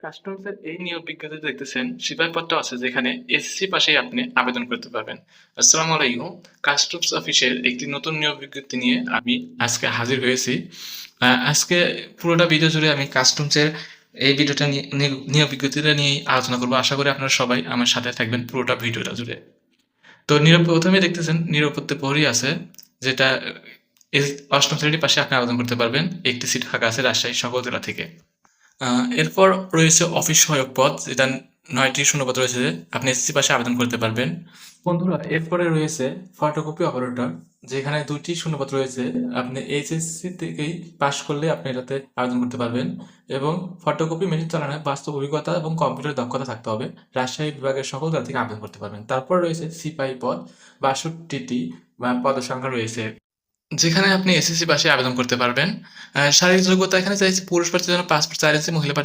কাস্টমসের এই নিয়োগ বিজ্ঞপ্তি দেখতেছেন সিপাহী পদটা আছে যেখানে এসএসসি পাশেই আপনি আবেদন করতে পারবেন। আসসালামু আলাইকুম। কাস্টমস অফিসের একটি নতুন নিয়োগ বিজ্ঞপ্তি নিয়ে আমি আজকে হাজির হয়েছি। আজকে পুরোটা ভিডিও জুড়ে আমি কাস্টমসের এই ভিডিওটা নিয়োগ বিজ্ঞপ্তিটা নিয়েই আলোচনা করবো। আশা করি আপনারা সবাই আমার সাথে থাকবেন পুরোটা ভিডিওটা জুড়ে। তো প্রথমে দেখতেছেন নিরাপত্তা প্রহরী আছে, যেটা অষ্টম শ্রেণীর পাশে আপনি আবেদন করতে পারবেন। একটি সিট ফাঁকা আছে রাজশাহী সকল জেলা থেকে। এরপর রয়েছে অফিস সহায়ক পদ, যেটা 9টি শূন্যপদ রয়েছে, আপনি এসএসসি পাশে আবেদন করতে পারবেন। বন্ধুরা, এরপরে রয়েছে ফটোকপি অপারেটর, যেখানে 2টি শূন্যপদ রয়েছে। আপনি এইচএসসি থেকেই পাশ করলে আপনি এটাতে আবেদন করতে পারবেন এবং ফটোকপি মেশিন চালানোর বাস্তব অভিজ্ঞতা এবং কম্পিউটার দক্ষতা থাকতে হবে। রাজশাহী বিভাগের সকল জেলা থেকে আবেদন করতে পারবেন। তারপর রয়েছে সিপাহী পদ, 62টি পদসংখ্যা রয়েছে, যেখানে আপনি এসএসসি পাশে আবেদন করতে পারবেন। শারীরিক যোগ্যতা এখানে চাইছে পুরুষ প্রার্থীর জন্য 5 ফুট 4 ইঞ্চি, মহিলা প্রার্থীর